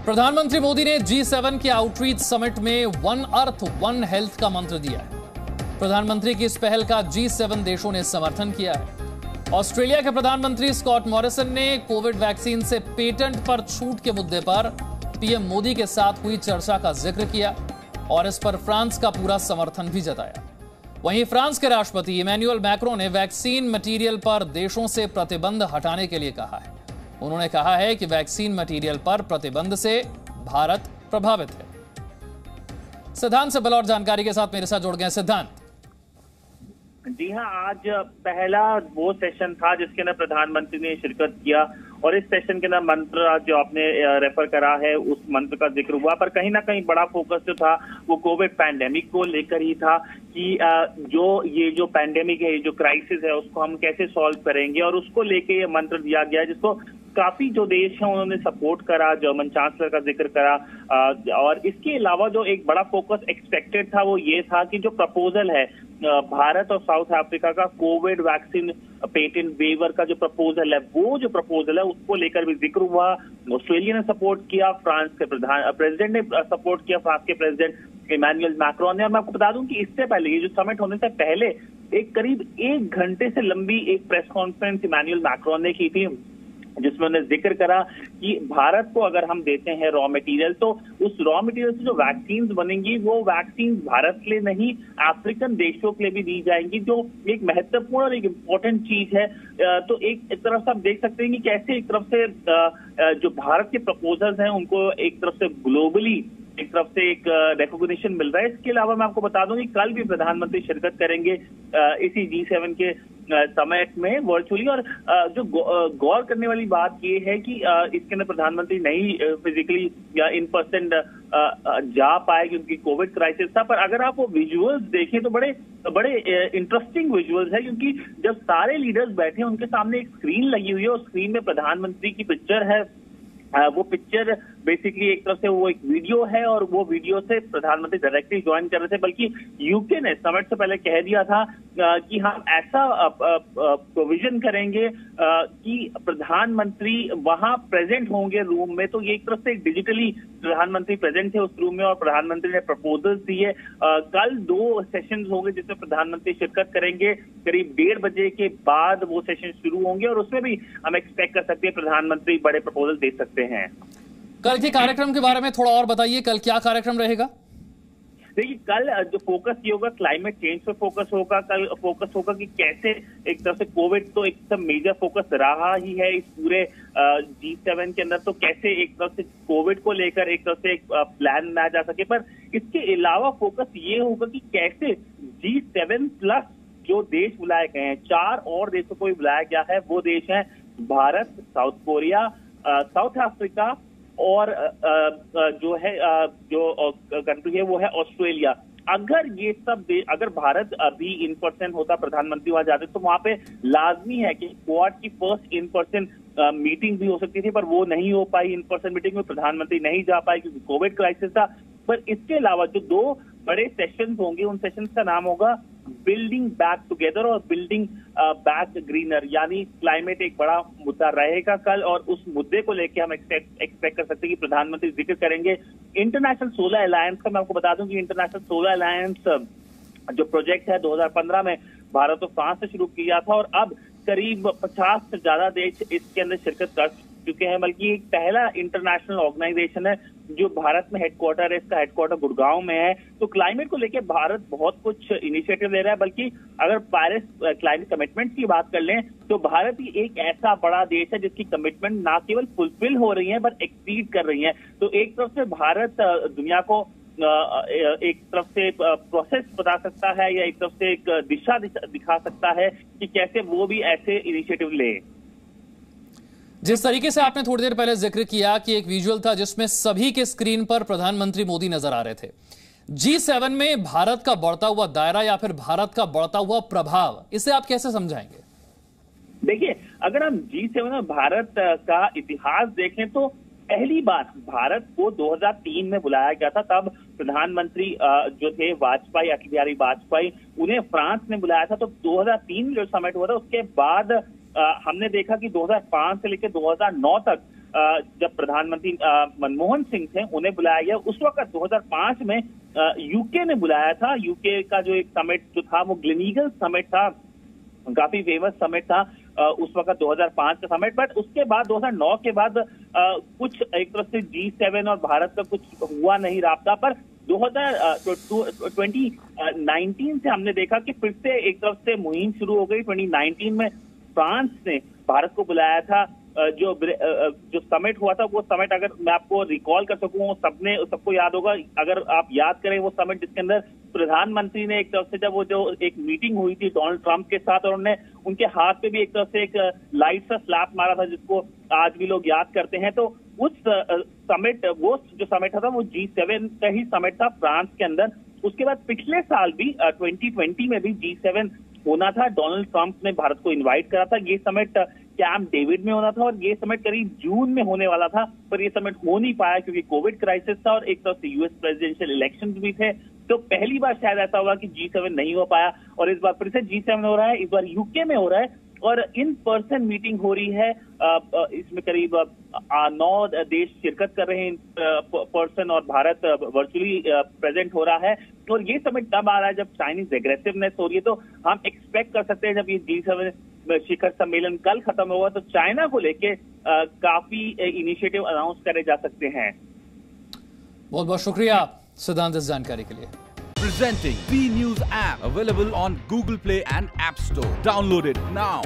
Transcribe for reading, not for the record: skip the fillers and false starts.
प्रधानमंत्री मोदी ने G7 के आउटरीच समिट में वन अर्थ वन हेल्थ का मंत्र दिया है। प्रधानमंत्री की इस पहल का G7 देशों ने समर्थन किया है। ऑस्ट्रेलिया के प्रधानमंत्री स्कॉट मॉरिसन ने कोविड वैक्सीन से पेटेंट पर छूट के मुद्दे पर पीएम मोदी के साथ हुई चर्चा का जिक्र किया और इस पर फ्रांस का पूरा समर्थन भी जताया। वहीं फ्रांस के राष्ट्रपति इमैनुअल मैक्रों ने वैक्सीन मटेरियल पर देशों से प्रतिबंध हटाने के लिए कहा है। उन्होंने कहा है कि वैक्सीन मटेरियल पर प्रतिबंध से भारत प्रभावित है। सिद्धांत से और जानकारी के साथ मेरे साथ जुड़ गए सिद्धांत। जी हां, आज पहला वो सेशन था जिसके अंदर प्रधानमंत्री ने शिरकत किया और इस सेशन के अंदर मंत्र जो आपने रेफर करा है उस मंत्र का जिक्र हुआ, पर कहीं ना कहीं बड़ा फोकस जो था वो कोविड पैंडेमिक को लेकर ही था कि ये जो पैंडेमिक है, ये जो क्राइसिस है उसको हम कैसे सॉल्व करेंगे और उसको लेके ये मंत्र दिया गया जिसको काफी जो देश हैं उन्होंने सपोर्ट करा। जर्मन चांसलर का जिक्र करा और इसके अलावा जो एक बड़ा फोकस एक्सपेक्टेड था वो ये था कि जो प्रपोजल है भारत और साउथ अफ्रीका का कोविड वैक्सीन पेटेंट वेवर का जो प्रपोजल है, वो जो प्रपोजल है उसको लेकर भी जिक्र हुआ। ऑस्ट्रेलिया ने सपोर्ट किया, फ्रांस के प्रेसिडेंट ने सपोर्ट किया, फ्रांस के प्रेसिडेंट इमैनुअल मैक्रोन ने। और मैं आपको बता दूं कि इससे पहले ये जो समिट होने से पहले एक करीब 1 घंटे से लंबी एक प्रेस कॉन्फ्रेंस इमैनुअल मैक्रोन ने की थी जिसमें उन्होंने जिक्र करा कि भारत को अगर हम देते हैं रॉ मटेरियल तो उस रॉ मटेरियल से जो वैक्सीन बनेंगी वो वैक्सीन भारत के लिए नहीं अफ्रीकन देशों के लिए भी दी जाएंगी, जो एक महत्वपूर्ण और एक इम्पोर्टेंट चीज है। तो एक तरफ से आप देख सकते हैं कि कैसे एक तरफ से जो भारत के प्रपोजल्स हैं उनको एक तरफ से ग्लोबली एक तरफ से एक रिकॉग्निशन मिल रहा है। इसके अलावा मैं आपको बता दूं कि कल भी प्रधानमंत्री शिरकत करेंगे इसी G7 के समिट में वर्चुअली। और जो गौर करने वाली बात ये है कि इसके अंदर प्रधानमंत्री नहीं फिजिकली या इन पर्सन जा पाए क्योंकि कोविड क्राइसिस था, पर अगर आप वो विजुअल्स देखें तो बड़े इंटरेस्टिंग विजुअल्स है क्योंकि जब सारे लीडर्स बैठे हैं उनके सामने एक स्क्रीन लगी हुई है और स्क्रीन में प्रधानमंत्री की पिक्चर है। वो पिक्चर बेसिकली एक तरफ से वो एक वीडियो है और वो वीडियो से प्रधानमंत्री डायरेक्टली ज्वाइन कर रहे थे, बल्कि यूके ने समिट से पहले कह दिया था कि हम ऐसा प्रोविजन करेंगे कि प्रधानमंत्री वहां प्रेजेंट होंगे रूम में। तो ये एक तरफ से डिजिटली प्रधानमंत्री प्रेजेंट थे उस रूम में और प्रधानमंत्री ने प्रपोजल्स दिए। कल 2 सेशंस होंगे जिसमें प्रधानमंत्री शिरकत करेंगे। करीब 1:30 बजे के बाद वो सेशन शुरू होंगे और उसमें भी हम एक्सपेक्ट कर सकते हैं प्रधानमंत्री बड़े प्रपोजल दे सकते हैं। कल के कार्यक्रम के बारे में थोड़ा और बताइए, कल क्या कार्यक्रम रहेगा? देखिए, कल जो फोकस ये होगा क्लाइमेट चेंज पे फोकस होगा। कल फोकस होगा कि कैसे एक तरफ से कोविड तो एक सब मेजर फोकस रहा ही है इस पूरे G7 के अंदर, तो कैसे एक तरफ से कोविड को लेकर एक तरफ से एक प्लान बनाया जा सके। पर इसके अलावा फोकस ये होगा कि कैसे G7 प्लस जो देश बुलाए गए हैं, 4 और देशों को भी बुलाया गया है। वो देश हैं Bharat, south Korea, south Africa और जो कंट्री है वो है ऑस्ट्रेलिया। अगर ये सब अगर भारत अभी इन पर्सन होता, प्रधानमंत्री वहां जाते तो वहां पे लाजमी है कि क्वाड की फर्स्ट इन पर्सन मीटिंग भी हो सकती थी, पर वो नहीं हो पाई। इन पर्सन मीटिंग में प्रधानमंत्री नहीं जा पाए क्योंकि कोविड क्राइसिस था। पर इसके अलावा जो 2 बड़े सेशंस होंगे उन सेशंस का नाम होगा बिल्डिंग बैक टुगेदर और बिल्डिंग बैक ग्रीनर, यानी क्लाइमेट एक बड़ा मुद्दा रहेगा कल और उस मुद्दे को लेकर हम एक्सपेक्ट कर सकते हैं कि प्रधानमंत्री जिक्र करेंगे। इंटरनेशनल सोलर अलायंस का मैं आपको बता दूं कि इंटरनेशनल सोलर अलायंस जो प्रोजेक्ट है 2015 में भारत और फ्रांस से शुरू किया था और अब करीब 50 से ज्यादा देश इसके अंदर शिरकत कर चुके हैं। बल्कि एक पहला इंटरनेशनल ऑर्गेनाइजेशन है जो भारत में हेडक्वार्टर है, इसका हेडक्वार्टर गुड़गांव में है। तो क्लाइमेट को लेकर भारत बहुत कुछ इनिशिएटिव ले रहा है। बल्कि अगर पेरिस क्लाइमेट कमिटमेंट की बात कर लें तो भारत ही एक ऐसा बड़ा देश है जिसकी कमिटमेंट ना केवल फुलफिल हो रही है पर एक्सीड कर रही है। तो एक तरफ से भारत दुनिया को एक तरफ से प्रोसेस बता सकता है या एक तरफ से एक दिशा दिखा सकता है कि कैसे वो भी ऐसे इनिशिएटिव ले। जिस तरीके से आपने थोड़ी देर पहले जिक्र किया कि एक विजुअल था जिसमें सभी के स्क्रीन पर प्रधानमंत्री मोदी नजर आ रहे थे, G7 में भारत का बढ़ता हुआ दायरा या फिर भारत का बढ़ता हुआ प्रभाव, इसे आप कैसे समझाएंगे? देखिए, अगर हम G7 में भारत का इतिहास देखें तो पहली बार भारत को 2003 में बुलाया गया था। तब प्रधानमंत्री जो थे वाजपेयी, अटल बिहारी वाजपेयी, उन्हें फ्रांस ने बुलाया था। तो 2003 जो समिट हुआ था उसके बाद हमने देखा कि 2005 से लेकर 2009 तक जब प्रधानमंत्री मनमोहन सिंह थे उन्हें बुलाया गया। उस वक्त 2005 में यूके ने बुलाया था। यूके का जो एक समिट जो था वो ग्लेनीगल समिट था, काफी फेमस समिट था उस वक्त 2005 का समिट। बट उसके बाद 2009 के बाद कुछ एक तरफ से G7 और भारत का कुछ हुआ नहीं राब्ता, पर 2019 से हमने देखा कि फिर से एक तरफ से मुहिम शुरू हो गई। 2019 में फ्रांस ने भारत को बुलाया था। जो समिट हुआ था वो समिट, अगर मैं आपको रिकॉल कर सकूं, सबको याद होगा, अगर आप याद करें वो समिट जिसके अंदर प्रधानमंत्री ने एक तरफ से जब वो जो एक मीटिंग हुई थी डोनाल्ड ट्रंप के साथ, और उन्होंने उनके हाथ पे भी एक तरफ से एक लाइट सा स्लैप मारा था जिसको आज भी लोग याद करते हैं। तो उस समिट, वो जो समिट था वो G7 का ही समिट था फ्रांस के अंदर। उसके बाद पिछले साल भी 2020 में भी G7 होना था। डोनाल्ड ट्रंप ने भारत को इनवाइट करा था। ये समिट कैंप डेविड में होना था और ये समिट करीब जून में होने वाला था, पर ये समिट हो नहीं पाया क्योंकि कोविड क्राइसिस था और एक तरफ से यूएस प्रेसिडेंशियल इलेक्शन भी थे। तो पहली बार शायद ऐसा हुआ कि G7 नहीं हो पाया, और इस बार फिर से G7 हो रहा है। इस बार यूके में हो रहा है और इन पर्सन मीटिंग हो रही है। इसमें करीब 9 देश शिरकत कर रहे हैं इन पर्सन, और भारत वर्चुअली प्रेजेंट हो रहा है। और ये समिट तब आ रहा है जब चाइनीज एग्रेसिवनेस हो रही है। तो हम एक्सपेक्ट कर सकते हैं जब ये G7 शिखर सम्मेलन कल खत्म होगा तो चाइना को लेके काफी इनिशिएटिव अनाउंस करे जा सकते हैं। बहुत बहुत शुक्रिया सिद्धांत इस जानकारी के लिए। Presenting B News app, available on Google Play and App Store. Download it now.